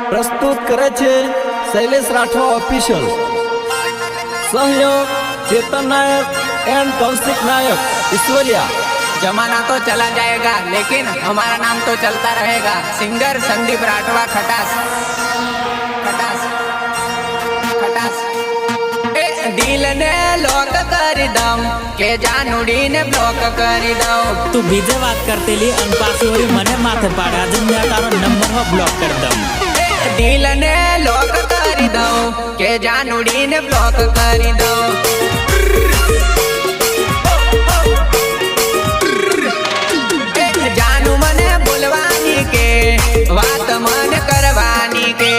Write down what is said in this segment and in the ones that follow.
प्रस्तुत करे छे शैलेश राठवा ऑफिशियल। सहयोग चेतन नायक एंड कौशिक नायक ईश्वरिया। जमाना तो चला जाएगा लेकिन हमारा नाम तो चलता रहेगा। सिंगर संदीप राठवा खटास खटास खटास। दिल ने लोक कर दम के जानुडी ने ब्लॉक कर दो। तू बीजे बात करते ली अनपासोरी मने माथे पाड़ा जन्या तारो नंबर हो ब्लॉक कर दम। दिल ने लोक कर दो के जानुडी ने ब्लॉक कर दो। जानू मने बोलवानी के बात मन करवानी के।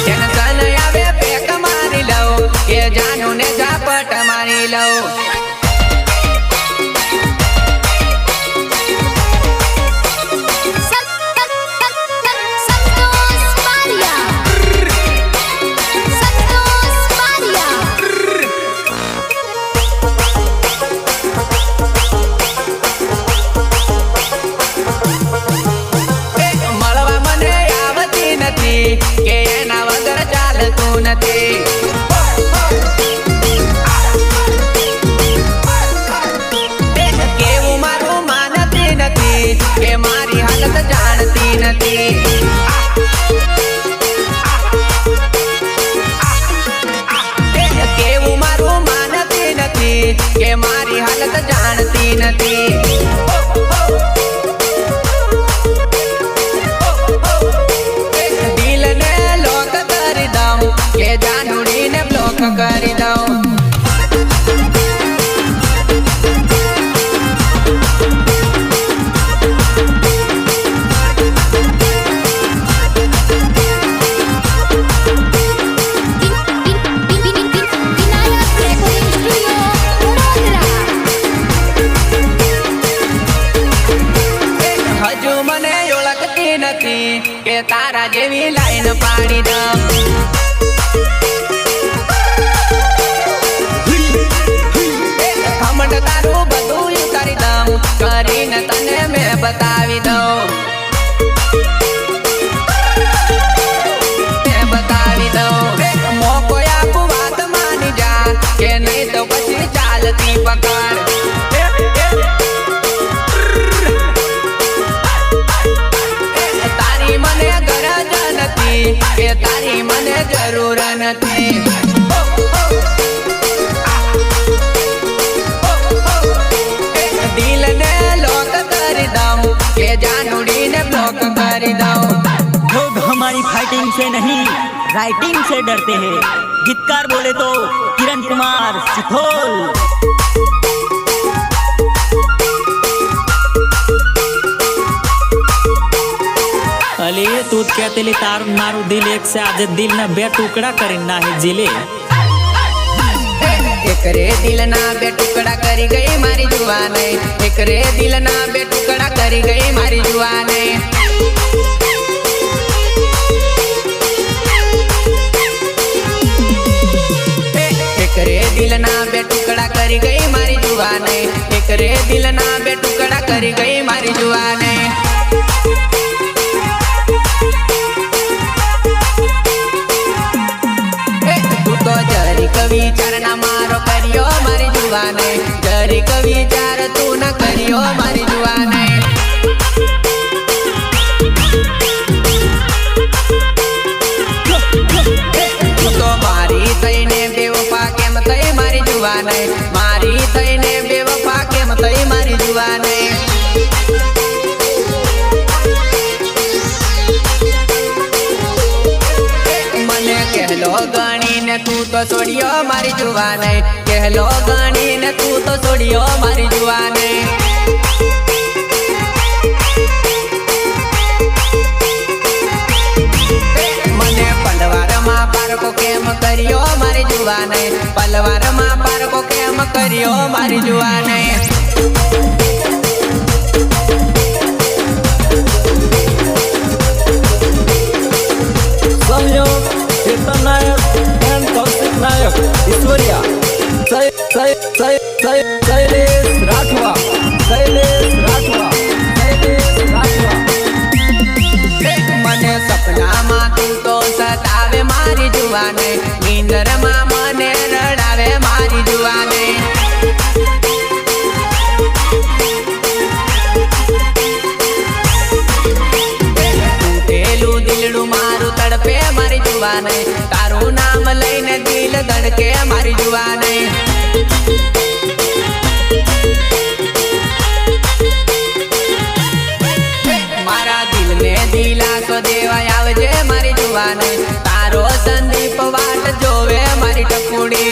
टेंशन आवे पेक मारी लो के जानू ने झापट मारी लो। के एना वगर चालतू नथी। केवू मारू मानती नथी के मारी हालत जानती नथी। केवू मारू मानती नथी के मारी हालत जानती नथी। के जानुडी ने ब्लॉक कर दो। हजू मने ओळखती नथी के तारा जेवी लाइन पाड़ी दम। तारू बधु उतारी दम करीने तने मैं बतावी दऊं। मैं बतावी दऊं मोको आपू बात मानी जा के नहीं तो पछी चालती पकड़। तारी मने गरज नथी के तारी मने जरूर नथी। दिल ने लोक कर दम के जानुडी ने ब्लॉक कर दो। लोग हमारी फाइटिंग से नहीं राइटिंग से डरते हैं। गीतकार बोले तो किरण कुमार सिखोल। अली तू कहते ली तारू नारू दिल एक से आज दिल न बे टुकड़ा करीना है जिले। एकरे दिल ना बे टुकड़ा करी गई मारी जुआन। एकरे दिल ना बे टुकड़ा करी गई मारी जुआन। एकरे दिल ना बे टुकड़ा करी गई मारी जुआन। एकरे दिल ना बे टुकड़ा करी गई मारी जुआन। तो जरी कवि चार ना मारो करियो मारी जुआन। जरी कवि चार तू न करियो मारी जुआन। तू तो मारी थईने बेवफा केम थई मारी जुआन। मारी थईने बेवफा केम थई मारी जुआन। मने कहलो गणी ने तू तो छोड़ियो मारी जुआन। कहलो गणी ने तू तो छोड़ियो मारी जुआन। मने पलवार माँ पार को केम करियो मारी जुआन। पलवार माँ पार को केम करियो मारी जुआन। सहयोग चेतन नायक एंड कौशिक नायक ईश्वरिया। शैलेश राठवा। જુવાન તારું નામ લઈને દિલ ધડકે મારી જુવાન મારા દિલને દિલાસો દેવા આવજે મારી જુવાન તારો સંદીપ વાટ જોવે મારી ટપુડી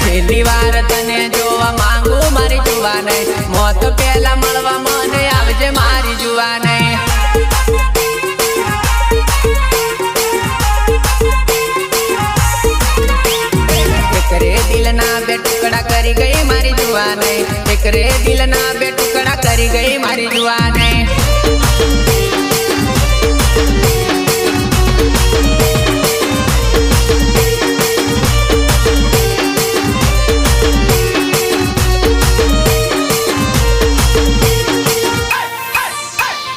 છેલ્લી વાર તને જોવા માંગુ મારી જુવાન મોત પહેલા મળવા મને આવજે મારી જુવાન એકરે દિલના બે ટુકડા કરી ગઈ મારી જુવાન એકરે દિલના બે ટુકડા કરી ગઈ મારી જુવાન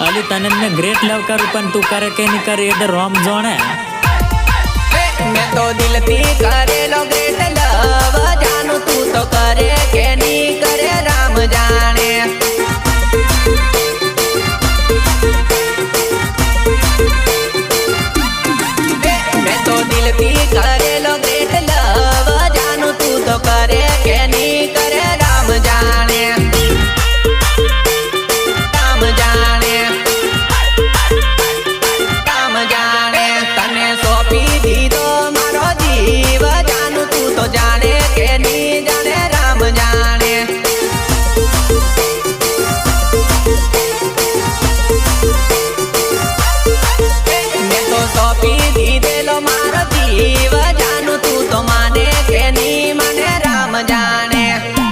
अली तने ने ग्रेट लव करू पण तू करे के नहीं करे इधर रोम जोने मैं तो दिल थी करे लो ग्रेट लव जानू तू तो करे के नहीं करे राम जाने मैं तो दिल थी करे लो ग्रेट लव जानू तू तो करे के नहीं करे राम जाने तने सोपी दीदो मारो जीव जानू तू तो जाने के नहीं जाने राम जाने मैं तो सोपी दीदे लो मारो जीव जानू तू तो माने के नहीं माने राम जाने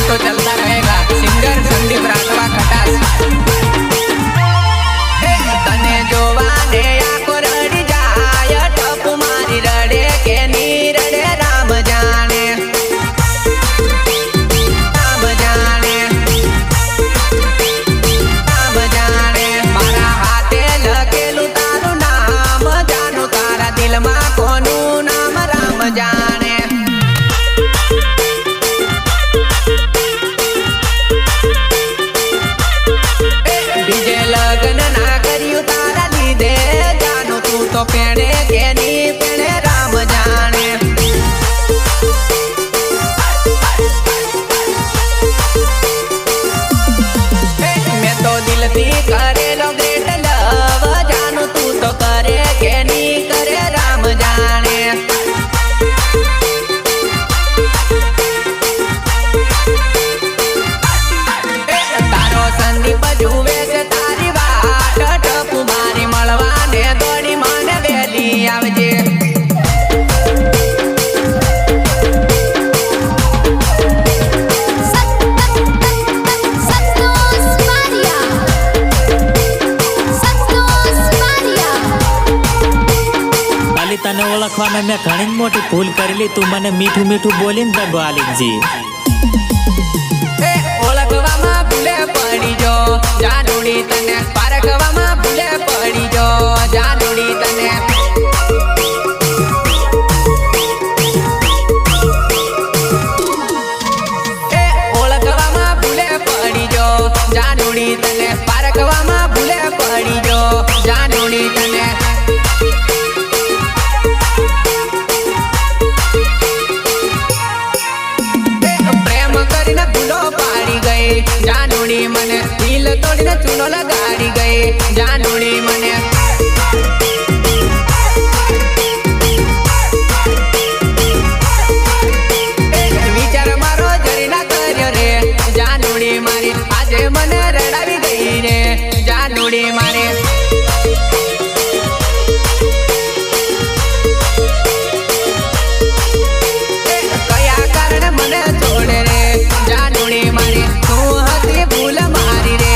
तो चलता रहेगा सिंगर संदीप राठवा खटास तने जोवाने आको रड़ी जाय टप मारी रड़े के नी रड़े राम जाने राम जाने राम जाने मारा हाथे लखेलू तारू नाम जानू तारा दिल मा कोनू नाम राम जाने लगन ना करियो तारा लीधे जानू तू तो पेड़े के नी पेड़े राम जाने मैं तो दिल थी करे लो ग्रेट लव जानू तू तो करे के नी करे राम जाने तारो संदीप जुवे से तारी वाट टपु मारी મળવાને દોડી મને વેલી આવજે તને ઓળખવામાં મેં ઘણી મોટી ભૂલ કરેલી તું મને મીઠું મીઠું બોલીને દગો આલી જી ઓળખવામાં ભૂલે પડી જો જાનુડી તને પારખવામાં ભૂલે પડી જો જાનુડી ચૂનો લગાડી ગઈ જાનુડી મને વિચાર મારો જરી ના કર્યો રે જાનુડી મારી આજે મને રડાવી ગઈ રે જાનુડી મારી કયા કારણે મને છોડે રે જાનુડી મારી તું હતી ભૂલ મારી રે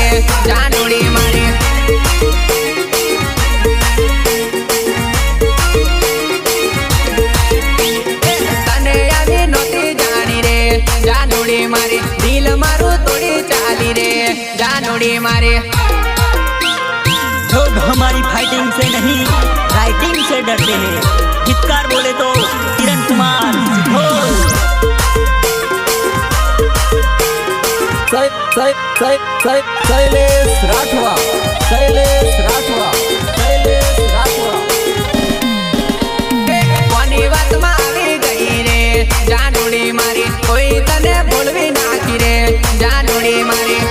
જાનુડી મારી તને આવી નહોતી જાણી રે જાનુડી મારી દિલ મારું તોડી ચાલી રે જાનુડી મારી लोग हमारी फाइटिंग से नहीं राइटिंग से डरते हैं गीतकार बोले तो किरण कुमार सिद्धोल। शैलेश राठवा शैलेश राठवा शैलेश राठवा કોની વાતમાં આવી ગઈ રે જાનુડી મારી કોઈ તને ભૂલવી નાખી રે જાનુડી મારી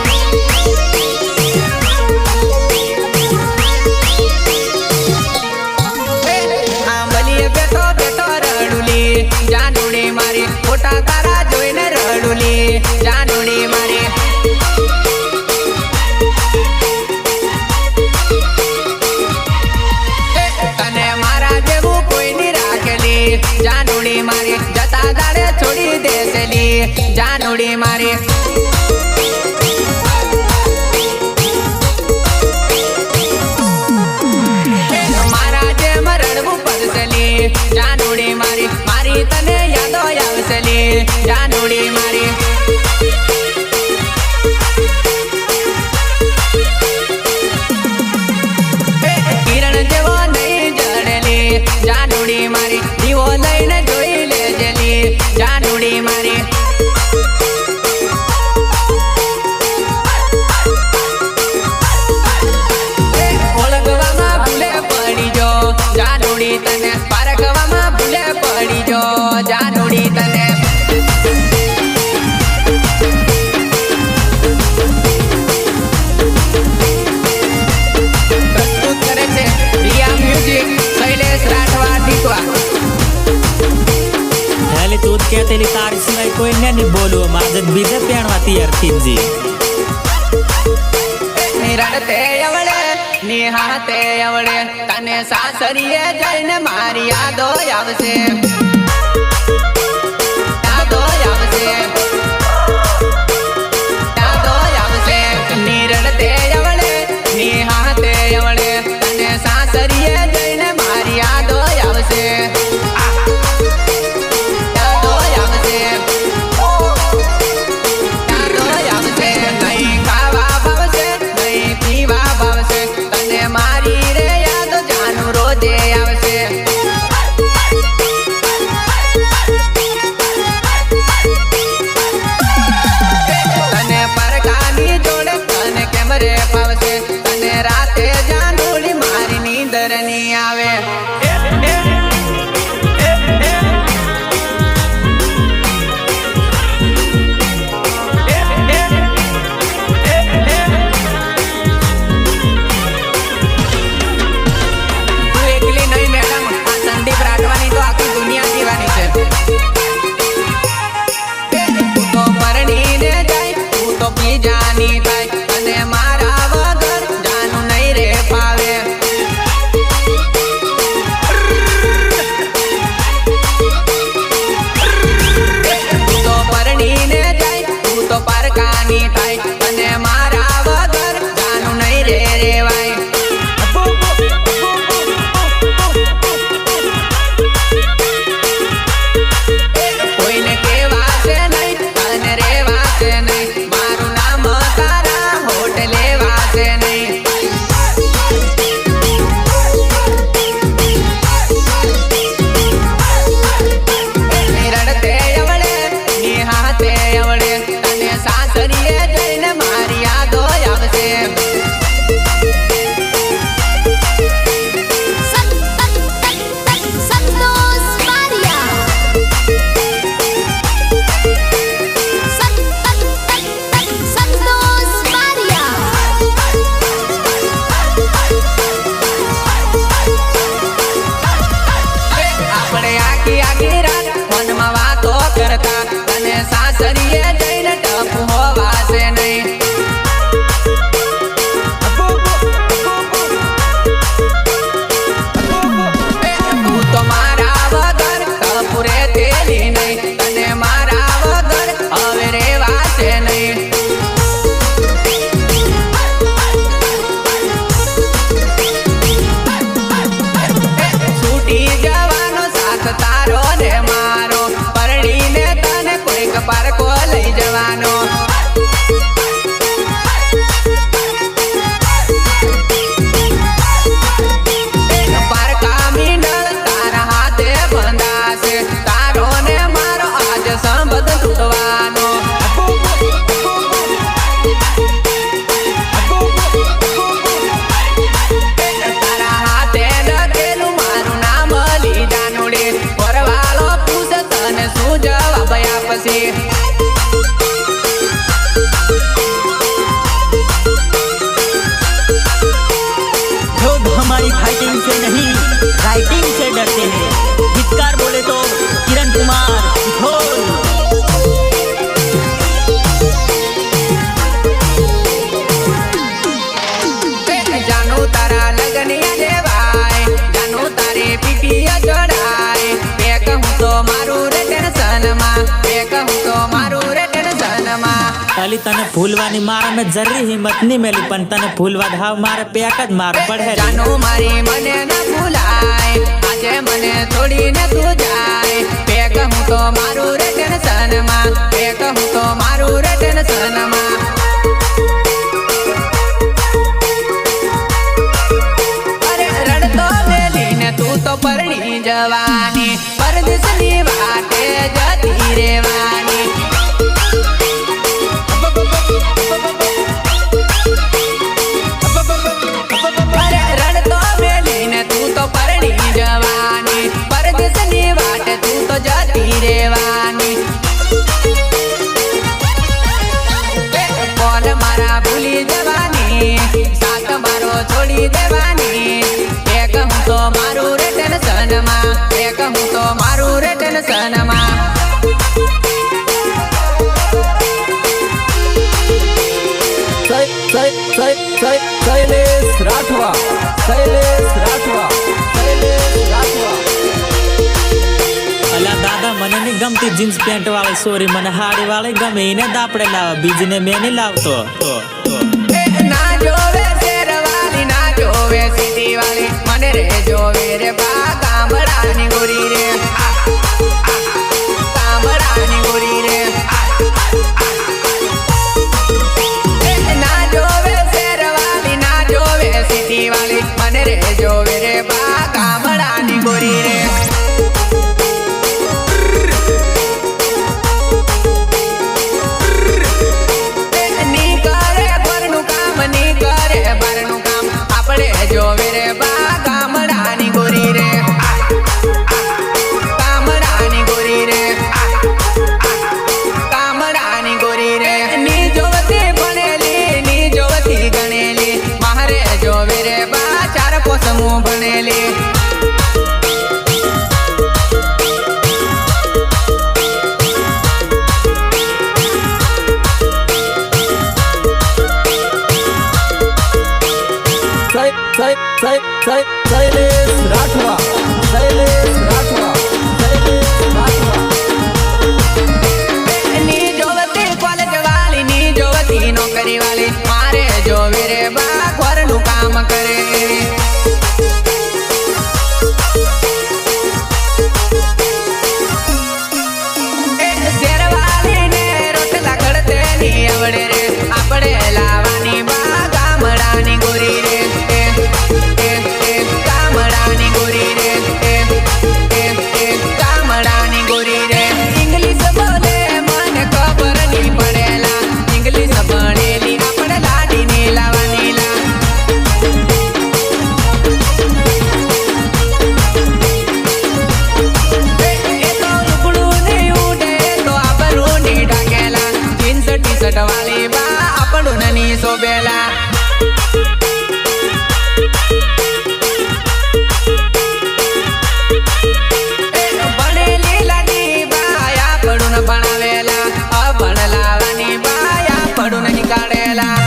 આંબલીએ બેઠો બેઠો રડુલી જાનુડી મારી ફોટા તારા જોઈને રડુલી જાનુડી મારી તને મારા જેવું કોઈ ની રાખેલી જાનુડી મારી જતા દાડે છોડી દેસેલી જાનુડી મારી મારા જેમ રડવું પડસેલી જાનુડી મારી મારી તને યાદો આવસેલી જાનુડી મારી કિરણ જેવો નહીં જડેલી જાનુડી મારી દીવો લઈને જોઈ લેજેલી જાનુડી મારી ઓળખવામાં ભૂલે પડી જો જાનુડી તને પારખવામાં ભૂલે પડી જો જાનુડી તને પ્રસ્તુત કરે છે રિયા મ્યુઝિક શૈલેશ રાઠવા ટીકવા હેલી તું જ કહેતેલી તારી સિવાય કોઈને નહીં બોલવું મારે બીજે પેણવાતી અર્થીજી રડતે અવળે નિહાતે અવળે તને સાસરીએ જઈને મારી યાદો આવશે યાદો આવશે યાદો આવશે નિરડતે અવળે નિહાતે અવળે તને સાસરીએ જઈને મારી યાદો આવશે યાદો આવશે યાદો આવશે નહીં ખાવા ભાવશે નહીં પીવા ભાવશે તને મારી રે યાદ જાનું રોજે આવશે તને પરકાની જોડે તને કેમ રે ફાવશે તને રાતે જાનુડી મારી નીંદર નહીં આવે તું એકલી નહીં મેડમ આ સંદીપ રાઠવાની તો આખી દુનિયા જીવાની છે તું તો પરણીને જાય તું તો બીજાની થાય અને મારા વગર જાનું નહીં રે પાવે તું તો પરણીને જાય તું તો પરકાની થાય અને મારા વગર જાનું નહીં રે રેવાય કોઈને કેવાશે નહીં અને રેવાશે નહીં મારું નામ તારા હોઠ લેવાશે નહીં રડતે અવળે નિહાતે અવળે તને સાસરીએ જઈને છે. लोग हमारी फाइटिंग से नहीं राइटिंग से डरते हैं. धिक्कार बोले तो किरण कुमार सिखोल. જાનુ તારા લગનિયા દેવાય, જાનુ તારે પીટીયા જોડાય. બે કહું તો મારું રે ટેન્શનમાં, બે કહું તો મારું રે ટેન્શનમાં. અલી તને ફૂલવાની મારા મેં જરી હિંમત નહીં મેલી, પણ તને ફૂલવા ધાવ મારે પેક જ માર પડે. જાનુ મારી મને ન ભૂલાય, આજે મને છોડીને તું જાય. બે કહું તો મારું રે ટેન્શનમાં, બે કહું તો મારું રે ટેન્શનમાં. અરે રડતો મેલીને તું તો પરણી જવાની, પરદેશની વાટે જતી રેવાની. અરે રડતો મેલીને તું તો પરણી જવાની, પરદેશની વાટે તું તો જતી રેવાની. બોલ મારા ભૂલી જવાની, સાથ મારો છોડી દેવાની. એ કહું તો મારું રે ટેન્શનમાં, એ કહું તો મારું રે ટેન્શનમાં. શૈલેષ રાઠવા, શૈલેષ રાઠવા, શૈલેષ રાઠવા. અલા દાદા મને નહીં ગમતી જીન્સ પેન્ટ વાળી સોરી, મને હાડી વાળી ગમે એને દાપડે લાવે, બીજને મેં નહીં લાવતો. ના જોવે શેરવાલી, ના જોવે સીટી વાળી, મને રે જોવે રે બા ગામડાની ગોરી રે. ગામડાની ગોરી રે. ના જોવે શેરવાલી, ના જોવે સીટી વાળી, મને રે જોવે રે બા ગામડાની ગોરી રે. ની કરે ઘરનું કામ, ની કરે બારનું કામ, આપણે જોવે રે બા ગામડાની ગોરી રે. ગામડાની ગોરી રે. ગામડાની ગોરી રે. ની જોવતી ભણેલી, ની જોવતી ગણેલી, મારે જોવે રે બા ચાર પોસમું ભણેલી. શૈલેષ રાઠવા, શૈલેષ રાઠવા, શૈલેષ રાઠવા. ની જોવતી કોલેજ વાળી, ની જોવતી નોકરી વાળી, મારે જોવે રે બા ઘરનું કામ કરે. શેરવાલી ને રોટલા ઘડતે ની આવડે રે, આપણે લાવવાની બા ગામડાની ગોરી રે. ગામડાની ગોરી રે. ગામડાની ગોરી રે. ઇંગ્લિશ બોલે મને ખબર નહીં પડેલા, ઇંગ્લિશ ભણેલી આપણે લાડીની લાવવાની લા. એ તો લુગડું નહીં ઉડે તો આબરૂ નહીં ઢાકેલા, જીન્સ ટી શર્ટ વાળી બા આપણું નહીં શોભેલા. ભણેલી લાડી બા આપણું ભણાવેલા, અભણ લાવવાની બા આપણું નહીં કાઢેલા.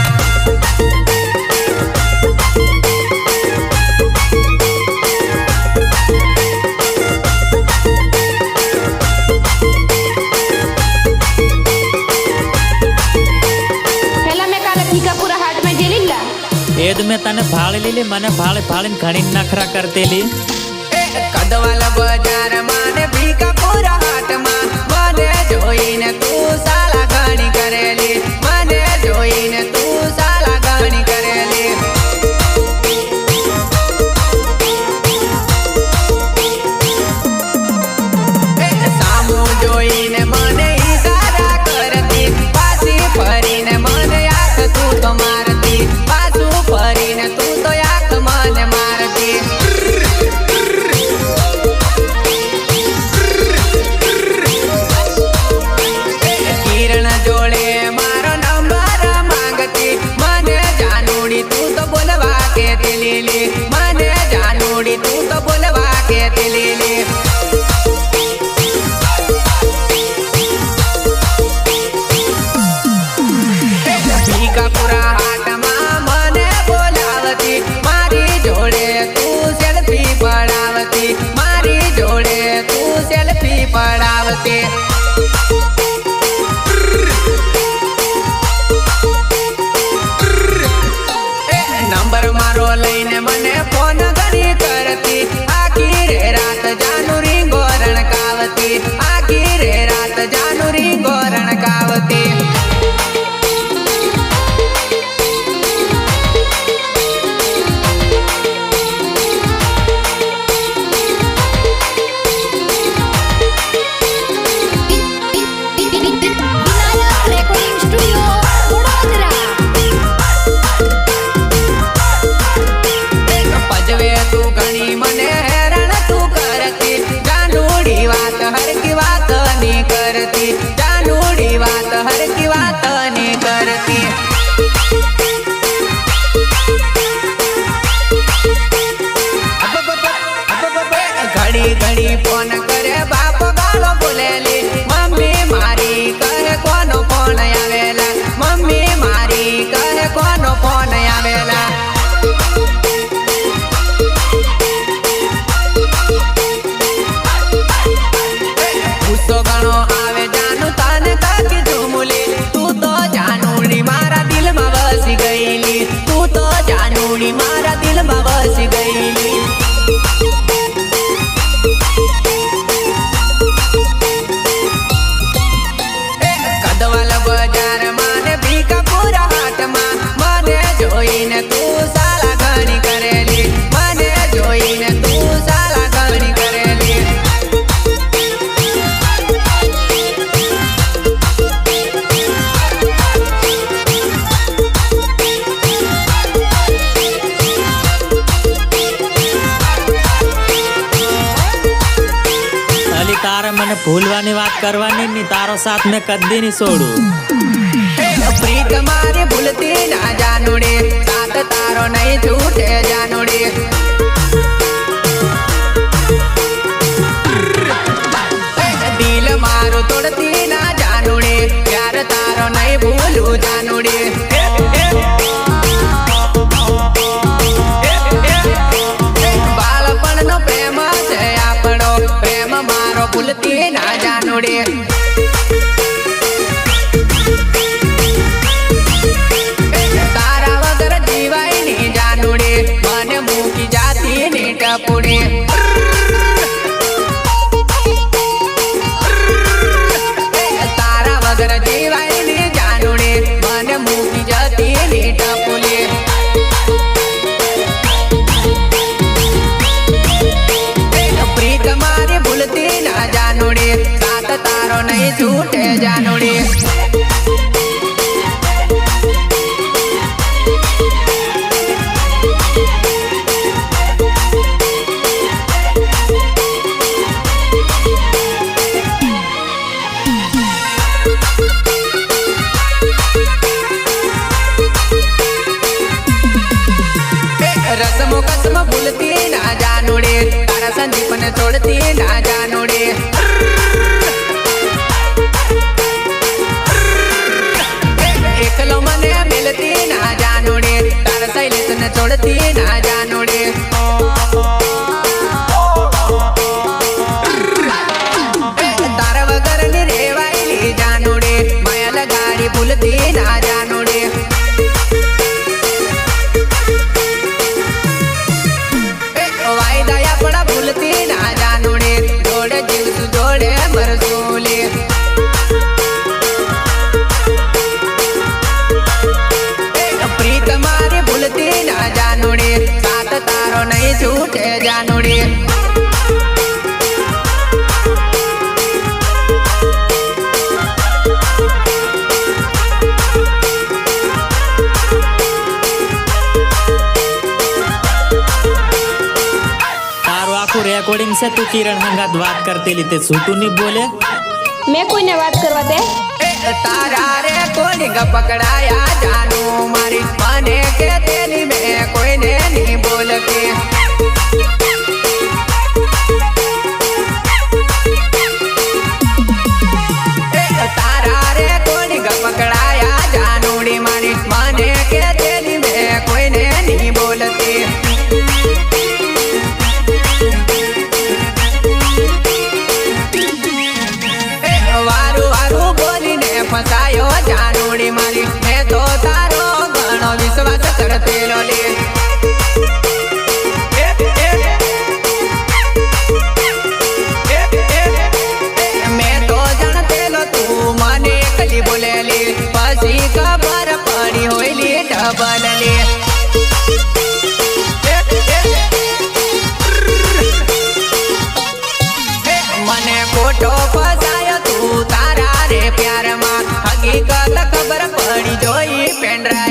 હેલા મેં કાલે ભીકાપુરા હાટ માં જેલીલા. એદ મેં તને ભાળી લીલી, મને ભાળે ભાળીને ઘણી નખરા કરતેલી. કદવાલ બજારમાં ને ભીકાપુરા હાટમાં, મને જોઈને તું સાલા ઘણી કરેલી, મને જોઈને તું સાલા ઘણી કરેલી. સામું જોઈને મને ઈશારા કરતી, પાછી ફરીને મને આંખ તું તો મારતી, પાછું ફરીને તું તો આંખ મને મારતી. ભૂલવાની વાત કરવાની ની તારો સાથ મેં કદી નહીં છોડું. પ્રીત મારી ભૂલતી ના જાનુડી, સાથ તારો નહીં છૂટે જાનુડી. દિલ મારું તોડતી ના જાનુડી, પ્યાર તારો નહીં ભૂલું જાનુડી. બાળપણનો પ્રેમ છે આપણો, પ્રેમ મારો ભૂલતી ના જાનુડી. તારા વગર જીવાય ની જાનુડી, મને મૂકી જાતી ની ટપુડી. તારા વગર જીવાય ની જાનુડી, મને મૂકી જતી ની ટપુડી. પ્રીત મારી ભૂલતી ના જાનુડી, સાથ તારો નહીં છૂટે જાનુડી. રસમો કસમો ભૂલતી ના જાનુડી, તારા સંદીપને છોડતી ના જાનુડી. એકલો મને મિલતી ના જાનુડી, તારા શૈલેષને છોડતી ના જાનુડી. તારા વગર ની રેવાયેલી જાનુડી, માયા લગાડી ભૂલતી ના જાનુડી. વાયદા આપણા ભૂલતી ના જાનુડી, જોડે જીવશું જોડે મરસુલી. પ્રીત મારી ભૂલતી ના જાનુડી, સાથ તારો નહીં છૂટે જાનુડી. તારું આખું રેકોર્ડિંગ છે, તું કિરણ હંગાત વાત કરતી લીધે છૂટું નહીં બોલે. મેં કોઈને વાત કરવા દે. તારા રે કોલિંગ પકડાયા જાનુ મારી, મને કે તેની મેં કોઈને નહીં બોલતી. તારા રે કોલિંગ પકડાયા જાનુડી મારી, મને કે તેની મેં કોઈને નહીં બોલતી. વારું વારું બોલીને ફસાયો જાનુડી મારી, મેં તો તારો ઘણો વિશ્વાસ કરતેલો લે. મેં તો જાણતેલો તું મને એકલી બોલેલી, પછી ખબર પડી હોયલી ડબલ લે. મને ખોટો ફસાયો તું તારા રે પ્યારમાં, હકીકત ખબર પડી જોઈ પેન્ડ્રાઈવ.